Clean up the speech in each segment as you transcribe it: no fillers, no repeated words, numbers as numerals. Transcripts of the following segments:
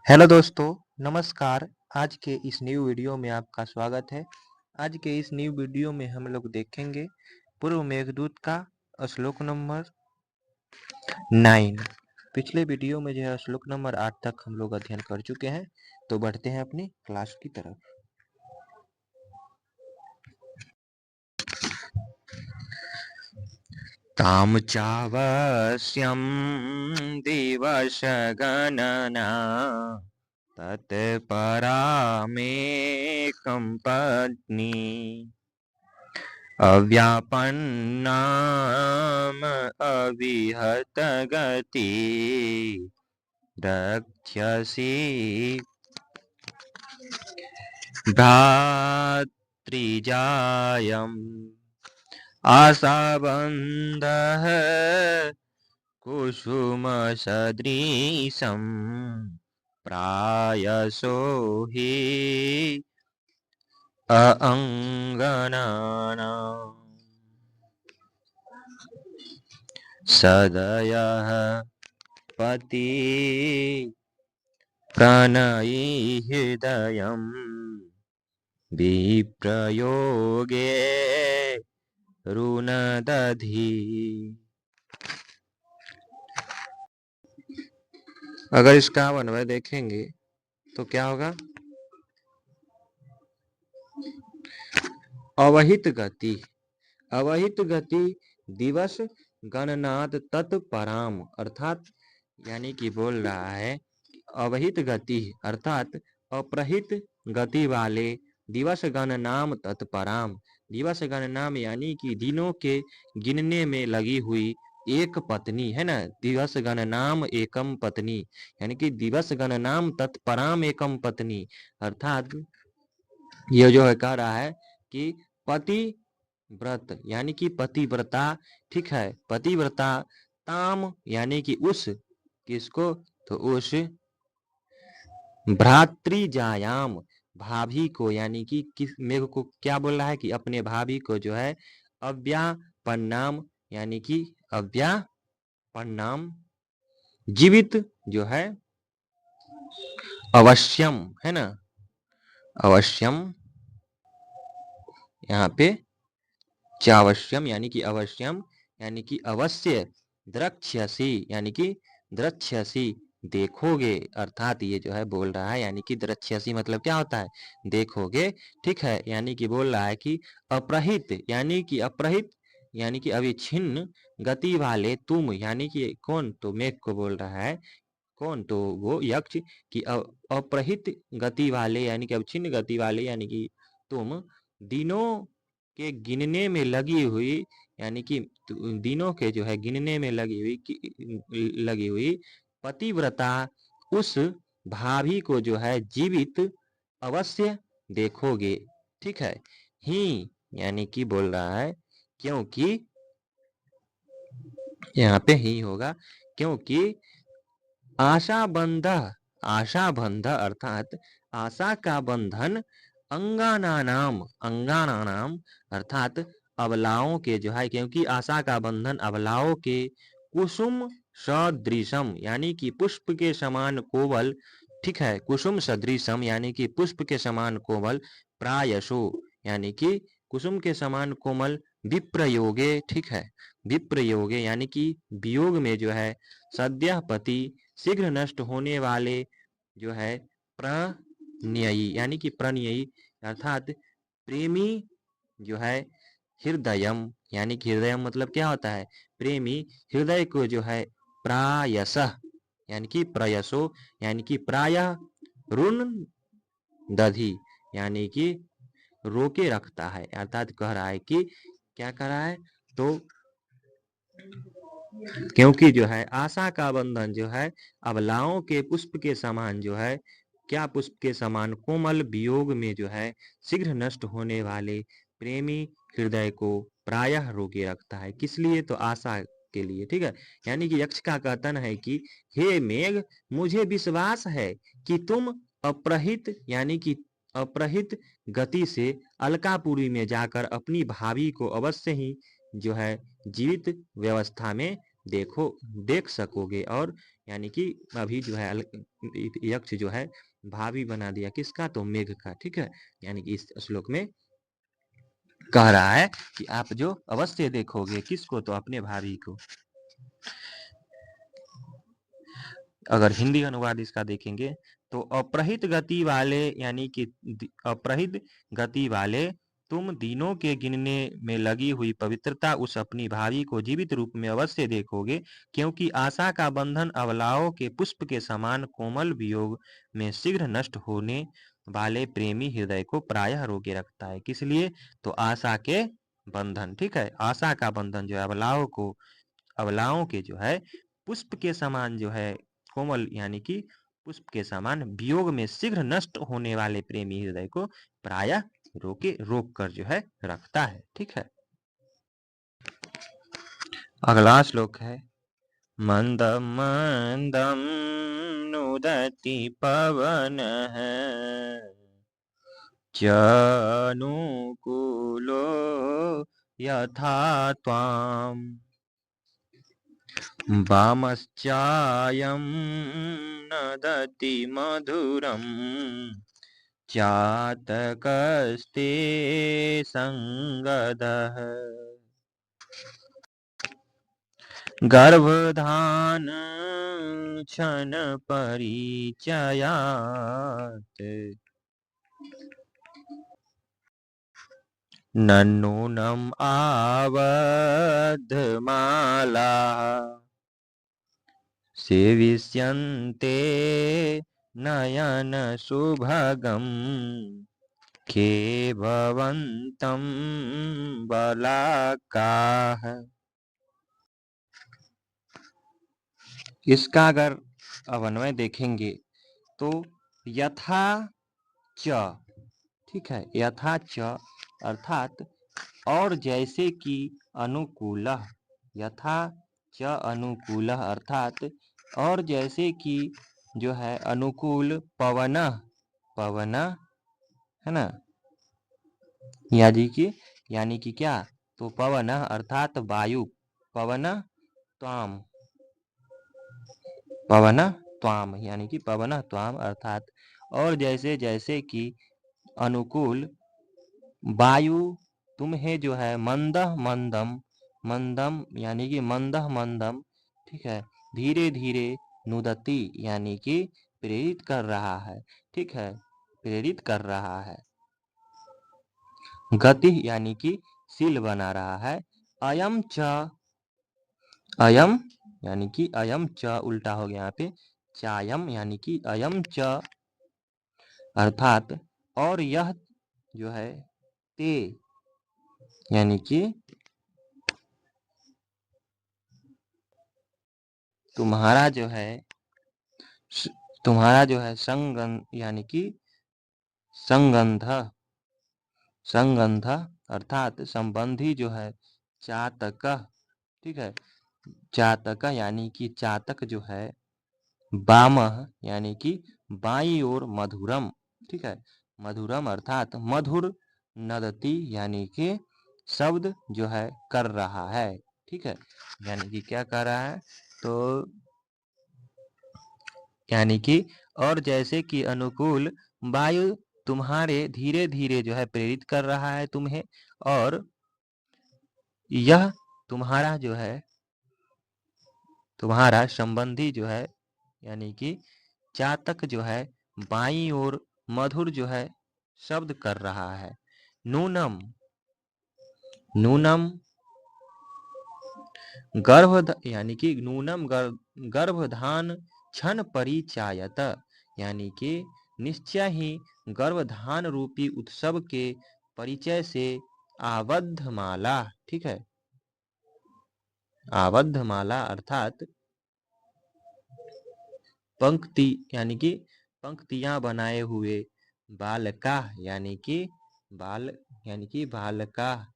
Hello दोस्तों, नमस्कार। आज के इस न्यू वीडियो में आपका स्वागत है। आज के इस न्यू वीडियो में हम लोग देखेंगे पूर्व मेघदूत का श्लोक नंबर 9। पिछले वीडियो में जो है श्लोक नंबर 8 तक हम लोग अध्ययन कर चुके हैं। तो बढ़ते हैं अपनी क्लास की तरफ। ताम चावस्यं दिवस गणना तत्परामेकं पत्नी अव्यापन्नाम अविहत गति रक्ष्यसि भ्रातृजायम् आशाबन्धः कुसुमसदृशं प्रायसो हि अङ्गनानाम् सदयः पति प्रणयी हृदयम् विप्रयोगे रुणदधि। अगर इसका अन्वय देखेंगे तो क्या होगा? अवहित गति, अवहित गति दिवस गणनाद तत्पराम, अर्थात यानी कि बोल रहा है अवहित गति अर्थात अप्रहित गति वाले दिवस गणनाम तत्पराम, दिवस गणनाम यानी कि दिनों के गिनने में लगी हुई एक पत्नी है ना। दिवस गणनाम एकम पत्नी यानी कि दिवस गणनाम तत्पराम एकम पत्नी, अर्थात ये जो है कह रहा है कि पति व्रत यानी कि पतिव्रता, ठीक है, पतिव्रता ताम यानी कि उस किसको, तो उस भ्रातृजायाम भाभी को, यानी कि किस मेरे को क्या बोल रहा है कि अपने भाभी को जो है अव्यापन्नाम यानी कि अव्यापन्नाम जीवित जो है अवश्यम है ना, अवश्यम यहाँ पे चावश्यम यानी कि अवश्यम यानी कि अवश्य द्रक्ष्यसि यानी कि द्रक्ष्यसि देखोगे, अर्थात ये जो है बोल रहा है यानी कि द्रक्ष्यसि मतलब क्या होता है, देखोगे, ठीक है। यानी कि बोल रहा है कि अप्रहित यानी कि अप्रहित यानी कि अविच्छिन्न गति वाले तुम, यानी कि कौन, तो मेघ को बोल रहा है, कौन, तो वो यक्ष की अप्रहित गति वाले यानी कि अविच्छिन्न गति वाले यानी कि तुम दिनों के गिनने में लगी हुई, यानी कि दिनों के जो है गिनने में लगी हुई पतिव्रता उस भाभी को जो है जीवित अवश्य देखोगे, ठीक है। ही यानी कि बोल रहा है क्योंकि यहाँ पे ही होगा, क्योंकि आशा बंध अर्थात आशा का बंधन अंगाना नाम अर्थात अबलाओं के जो है, क्योंकि आशा का बंधन अबलाओं के कुसुम सदृशम यानी कि पुष्प के समान कोमल, ठीक है, कुसुम सदृशम यानी कि पुष्प के समान कोमल, प्रायशो यानी कि कुसुम के समान कोमल, विप्रयोगे, ठीक है, विप्रयोगे यानी कि वियोग में जो है, सद्यः पति शीघ्र नष्ट होने वाले जो है, प्रणयी यानी कि प्रणयी अर्थात प्रेमी जो है, हृदयम यानी कि हृदयम मतलब क्या होता है, प्रेमी हृदय को जो है प्रायसः यानी कि प्रयसो यानी कि प्रायः ऋण दधि यानी कि रोके रखता है, अर्थात कह रहा है कि क्या कर रहा है, तो क्योंकि जो है आशा का बंधन जो है अबलाओं के पुष्प के समान जो है, क्या पुष्प के समान कोमल वियोग में जो है शीघ्र नष्ट होने वाले प्रेमी हृदय को प्रायः रोके रखता है, किस लिए, तो आशा के लिए, ठीक है। यानी कि यक्ष का कथन है कि हे मेघ, मुझे विश्वास है कि तुम अप्रहित यानी कि अप्रहित गति से अलकापुरी में जाकर अपनी भाभी को अवश्य ही जो है जीवित व्यवस्था में देख सकोगे। और यानी कि अभी जो है यक्ष जो है भावी बना दिया किसका, तो मेघ का। ठीक है, यानी कि इस श्लोक में कह रहा है कि आप जो अवश्य देखोगे किसको, तो अपने भावी को। अगर हिंदी अनुवाद इसका देखेंगे तो अप्रहित गति वाले, यानी कि अप्रहित गति वाले तुम दिनों के गिनने में लगी हुई पवित्रता उस अपनी भावी को जीवित रूप में अवश्य देखोगे, क्योंकि आशा का बंधन अबलाओं के पुष्प के समान कोमल वियोग में शीघ्र नष्ट होने वाले प्रेमी हृदय को प्रायः रोके रखता है। किस लिए, तो आशा के बंधन। ठीक है, आशा का बंधन जो है अबलाओं के जो है पुष्प के समान जो है कोमल, यानी कि पुष्प के समान वियोग में शीघ्र नष्ट होने वाले प्रेमी हृदय को प्रायः रोक कर जो है रखता है। ठीक है, अगला श्लोक है मंदम मंदम नुदति पवनः चानुकूलो यथा त्वाम् वामश्चायं नदति मधुरं चातकस्ते संगदः गर्भधान क्षण परिचयात् नन्नूनम् आवद्धमाला सेविष्यन्ते नयन सुभगम् के भवन्तं बलाकाः। इसका अगर अवन्वय देखेंगे तो यथा च, ठीक है, यथा च अर्थात और जैसे कि अनुकूल, यथा च अनुकूल अर्थात और जैसे कि जो है अनुकूल पवन, पवन है ना, यानी कि क्या, तो पवन अर्थात वायु, पवन त्वाम, पवन त्वाम यानी कि पवन त्वाम अर्थात और जैसे जैसे कि अनुकूल वायु तुम्हें जो है मंदह मंदम, मंदम यानी कि मंदह मंदम, ठीक है, धीरे धीरे नुदती यानी कि प्रेरित कर रहा है। ठीक है, प्रेरित कर रहा है। गति यानी कि शील बना रहा है। अयम च, अयम यानी कि अयम च उल्टा हो गया यहाँ पे, चायम यानी कि अयम च अर्थात और यह जो है ते यानी कि तुम्हारा जो है संगंध यानी कि संगंध, संगंध अर्थात संबंधी जो है चातक, ठीक है, चातक यानी कि चातक जो है वाम यानी कि बाई ओर मधुरम, ठीक है, मधुरम अर्थात मधुर नदती यानी कि शब्द जो है कर रहा है। ठीक है, यानी कि क्या कर रहा है, तो यानी कि और जैसे कि अनुकूल वायु तुम्हारे धीरे धीरे जो है प्रेरित कर रहा है तुम्हें, और यह तुम्हारा जो है तुम्हारा संबंधी जो है यानी कि चातक जो है बाई ओर मधुर जो है शब्द कर रहा है। नूनम, नूनम यानी कि नूनम गर्भधान क्षण परिचायत यानी कि निश्चय ही गर्भधान रूपी उत्सव के परिचय से आबद्ध माला, ठीक है, आबद्ध माला अर्थात पंक्ति यानी कि पंक्तियां बनाए हुए बालका यानी कि बालका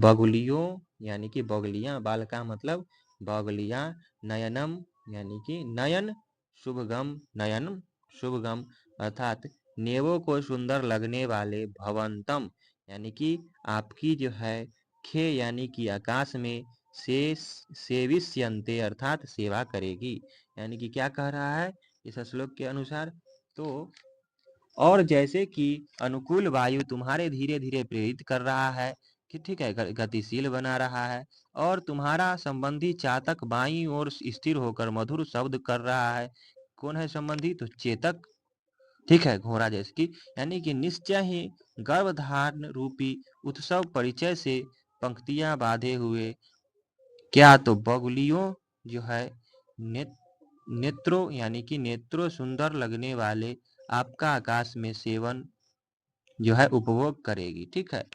बगुलियों यानी कि बगलियां, बालका मतलब बगलियां, नयनम यानी कि नयन, शुभगम नयन शुभगम अर्थात नेवों को सुंदर लगने वाले, भवंतम यानी कि आपकी जो है खे यानी कि आकाश में, से सेविष्यन्ते अर्थात सेवा करेगी। यानी कि क्या कह रहा है इस श्लोक के अनुसार? तो और जैसे कि अनुकूल वायु तुम्हारे धीरे धीरे प्रेरित कर रहा है कि ठीक है, गतिशील बना रहा है, और तुम्हारा संबंधी चातक बाईं ओर स्थिर होकर मधुर शब्द कर रहा है। कौन है संबंधी? तो चेतक, ठीक है, घोड़ा जैसे कि, यानी कि निश्चय ही गर्भधारण रूपी उत्सव परिचय से पंक्तियां बांधे हुए, क्या तो बगुलियों जो है ने, नेत्रों यानी कि नेत्रों सुंदर लगने वाले आपका आकाश में सेवन जो है उपभोग करेगी। ठीक है,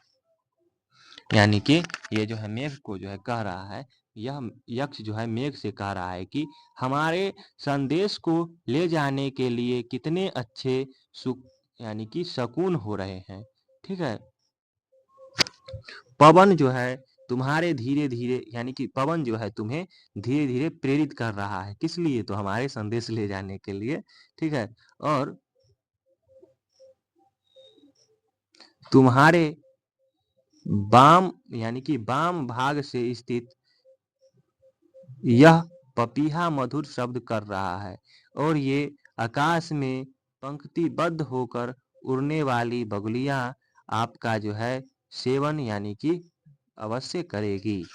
यानी कि ये जो है मेघ को जो है कह रहा है, यह यक्ष जो है मेघ से कह रहा है कि हमारे संदेश को ले जाने के लिए कितने अच्छे सुख यानी कि शकुन हो रहे हैं। ठीक है, पवन जो है तुम्हारे धीरे धीरे यानी कि पवन जो है तुम्हें धीरे धीरे प्रेरित कर रहा है, किस लिए? तो हमारे संदेश ले जाने के लिए। ठीक है, और तुम्हारे वाम यानी कि वाम भाग से स्थित यह पपीहा मधुर शब्द कर रहा है, और ये आकाश में पंक्तिबद्ध होकर उड़ने वाली बगुलियां आपका जो है सेवन यानी कि अवश्य करेगी।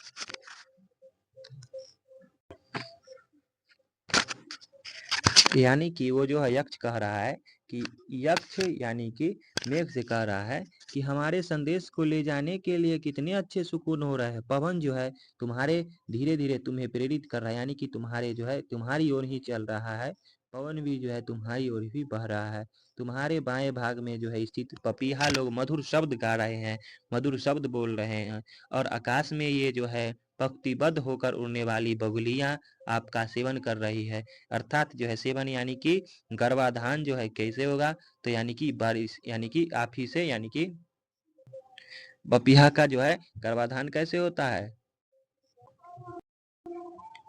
यानी कि वो जो है यक्ष कह रहा है कि यक्ष यानी कि मेघ से कह रहा है कि हमारे संदेश को ले जाने के लिए कितने अच्छे सुकून हो रहे हैं। पवन जो है तुम्हारे धीरे धीरे तुम्हें प्रेरित कर रहा है, यानी कि तुम्हारे जो है तुम्हारी ओर ही चल रहा है। पवन भी जो है तुम्हारी ओर ही बह रहा है। तुम्हारे बाएं भाग में जो है स्थित पपीहा लोग मधुर शब्द गा रहे हैं, मधुर शब्द बोल रहे हैं, और आकाश में ये जो है पंक्तिबद्ध होकर उड़ने वाली बगुलियां आपका सेवन कर रही है। अर्थात जो है सेवन यानी कि गर्भाधान जो है कैसे होगा? तो यानी कि बारिश यानी कि आप ही से, यानी कि पपीहा का जो है गर्भाधान कैसे होता है?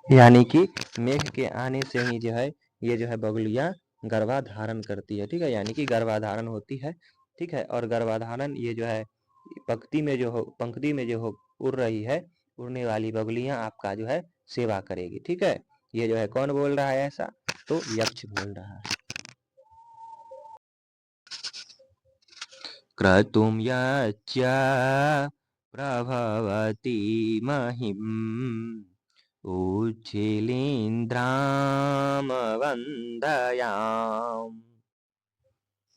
यानी कि मेघ के आने से ही जो है ये जो है बगुलियां गर्भाधारण करती है। ठीक है, यानी कि गर्भाधारण होती है। ठीक है, और गर्भाधारण ये जो है पंक्ति में जो हो उड़ रही है, उड़ने वाली बगुलियां आपका जो है सेवा करेगी। ठीक है, ये जो है कौन बोल रहा है ऐसा? तो यक्ष बोल रहा है। क्रतुं यच्च प्रभवति महिम् उच्छिलीन्द्रामवन्दयाम्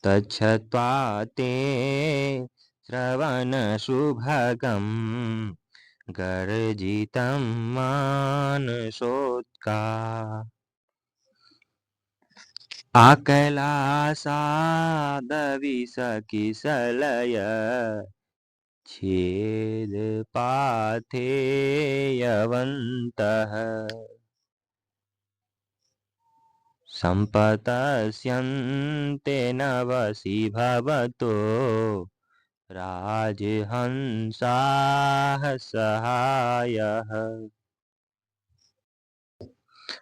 तच्छ्वा ते श्रवणशुभगम् गर्जितं मानसोत्का आकैलासादविसकिसलय छेदपाथेयवन्तः सम्पतस्यन्ते नवसि भवतो राजहंसाः सहायः।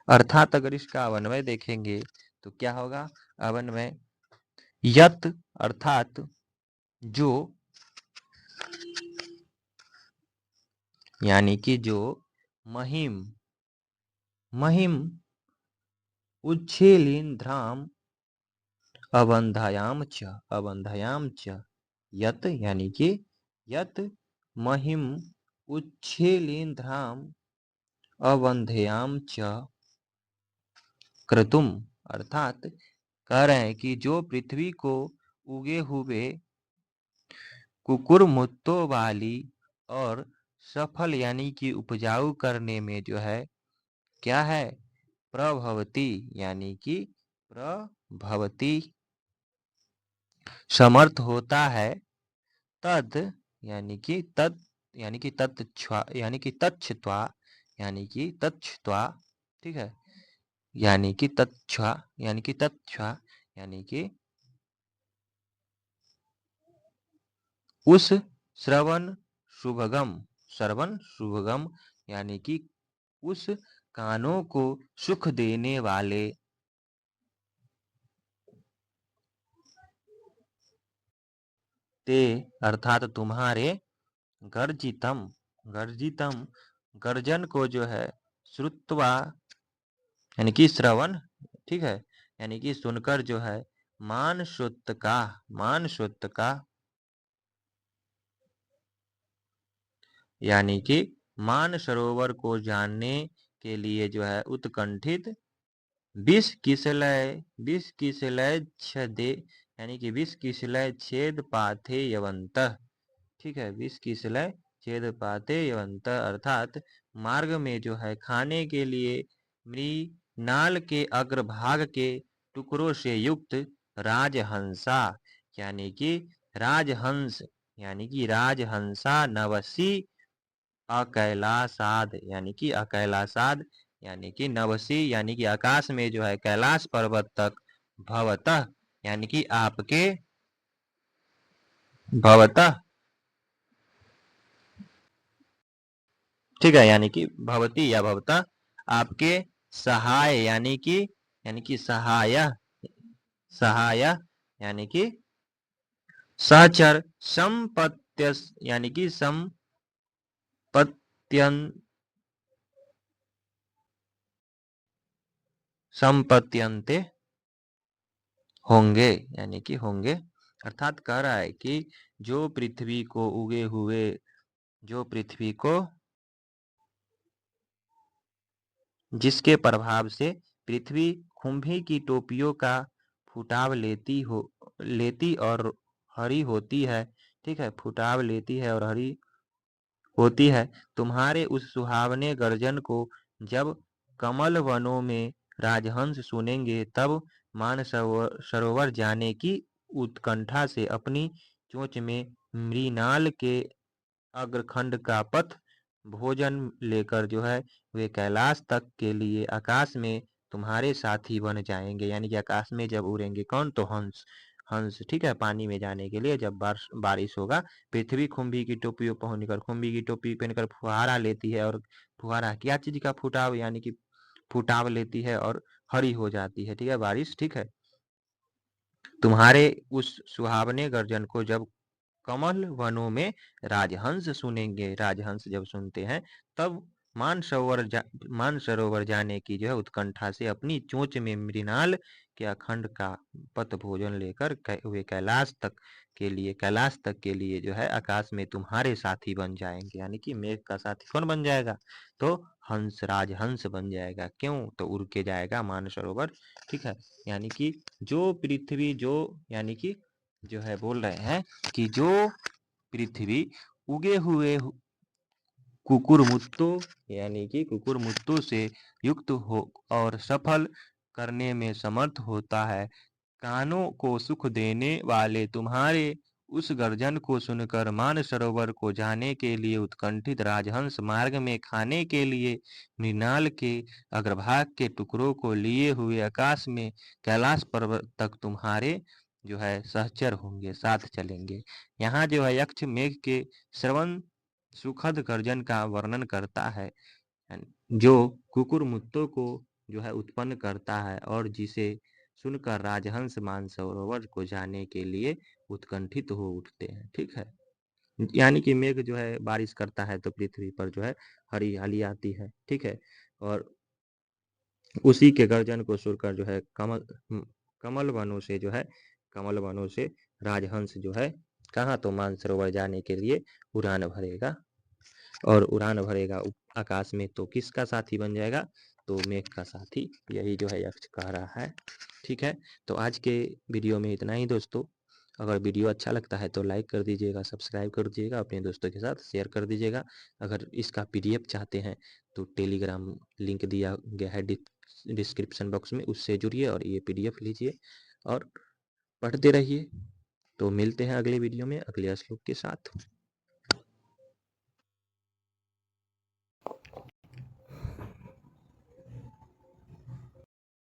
अर्थात अगर इसका अवन्वय देखेंगे तो क्या होगा? अवन्वय यत अर्थात जो, यानी कि जो, महिम महिम उच्छेलिन्ध्राम अवन्धायाम च यत यानी कि यत महिम उच्छेलिन्ध्राम अवन्धयाम च क्रतुम अर्थात कह रहे हैं कि जो पृथ्वी को उगे हुए कुकुरमुत्तों वाली और सफल यानी कि उपजाऊ करने में जो है क्या है? प्रभवती यानी कि प्रभवती समर्थ होता है। तद यानी कि तद यानी कि तत्छ्वा यानी कि तच्छ्वा यानी कि तच्छ्वा। ठीक है, यानी कि तच्छ्वा यानी कि तच्छ्वा यानी कि उस श्रवण शुभगम यानी कि उस कानों को सुख देने वाले ते अर्थात तुम्हारे गर्जितम गर्जितम, गर्जन को जो है श्रुत्वा यानी कि श्रवण, ठीक है, यानी कि सुनकर जो है मान श्रुत का यानी कि मान सरोवर को जानने के लिए जो है उत्कंठित विष किसलय छदे यानी कि विष किसलय छेद पाथे यवंत, ठीक है, विष किसलय छेद पाथे यवंत अर्थात मार्ग में जो है खाने के लिए मृणाल के अग्रभाग के टुकड़ों से युक्त राजहंसा यानी कि राजहंस यानी कि राजहंसा नवसी अकैलासाद यानी कि अकैलासाद यानी कि नवसी यानी कि आकाश में जो है कैलाश पर्वत तक भवतः यानी कि आपके भवतः, ठीक है, यानी कि भवती या भवतः आपके सहाय यानी कि सहाय यानी कि सहचर संपत्य यानी कि संपत्यन संपत्यंते होंगे यानी कि होंगे, अर्थात कह रहा है कि जो पृथ्वी को उगे हुए जो पृथ्वी को जिसके प्रभाव से पृथ्वी खुंभी की टोपियों का फुटाव लेती और हरी होती है, ठीक है, फुटाव लेती है और हरी होती है, तुम्हारे उस सुहावने गर्जन को जब कमल वनों में राजहंस सुनेंगे तब मान सरोवर जाने की उत्कंठा से अपनी चोंच में मृणाल के अग्रखंड का पथ भोजन लेकर जो है वे कैलाश तक के लिए आकाश में तुम्हारे साथी बन जाएंगे, यानी कि आकाश में जब उड़ेंगे कौन, तो हंस, हंस, ठीक है, पानी में जाने के लिए जब बारिश होगा पृथ्वी खुंभी की टोपी पहनकर खुंभी की टोपी पहनकर फुहारा लेती है और फुहारा क्या चीज का फुटाव यानी कि फुटाव लेती है और हरी हो जाती है, ठीक है, बारिश, ठीक है, तुम्हारे उस सुहावने गर्जन को जब कमल वनों में राजहंस सुनेंगे, राजहंस जब सुनते हैं तब मान सरोवर जाने की जो है उत्कंठा से अपनी चोंच में मृणाल के अखंड का पथ भोजन लेकर वे कैलाश तक के लिए जो है आकाश में तुम्हारे साथी बन जाएंगे, यानी कि मेघ का साथी कौन बन जाएगा, तो हंस, राजहंस बन जाएगा, क्यों, तो उड़ के जाएगा मानसरोवर, ठीक है, यानी कि जो पृथ्वी जो यानी कि जो है बोल रहे हैं कि जो पृथ्वी उगे हुए कुकुरमुत्तों यानी कि कुकुरमुत्तों से युक्त हो और सफल करने में समर्थ होता है, कानों को सुख देने वाले तुम्हारे उस गर्जन को सुनकर मानसरोवर को जाने के लिए उत्कंठित राजहंस मार्ग में खाने के लिए मृणाल के अग्रभाग के टुकड़ों को लिए हुए आकाश में कैलाश पर्वत तक तुम्हारे जो है सहचर होंगे, साथ चलेंगे। यहाँ जो है यक्ष मेघ के श्रवण सुखद गर्जन का वर्णन करता है, जो कुकुरमुत्तों को जो है उत्पन्न करता है और जिसे सुनकर राजहंस मानसरोवर को जाने के लिए उत्कंठित हो उठते हैं, ठीक है, यानी कि मेघ जो है बारिश करता है तो पृथ्वी पर जो है हरियाली आती है, ठीक है, और उसी के गर्जन को सुनकर जो है कमल वनों से जो है कमल वनों से राजहंस जो है कहाँ, तो मानसरोवर जाने के लिए उड़ान भरेगा और उड़ान भरेगा आकाश में, तो किसका साथी बन जाएगा, तो मेघ का साथी, यही जो है यक्ष कह रहा है, ठीक है। तो आज के वीडियो में इतना ही दोस्तों, अगर वीडियो अच्छा लगता है तो लाइक कर दीजिएगा, सब्सक्राइब कर दीजिएगा, अपने दोस्तों के साथ शेयर कर दीजिएगा। अगर इसका पीडीएफ चाहते हैं तो टेलीग्राम लिंक दिया गया है डिस्क्रिप्शन बॉक्स में, उससे जुड़िए और ये पीडीएफ लीजिए और पढ़ते रहिए। तो मिलते हैं अगले वीडियो में अगले श्लोक के साथ।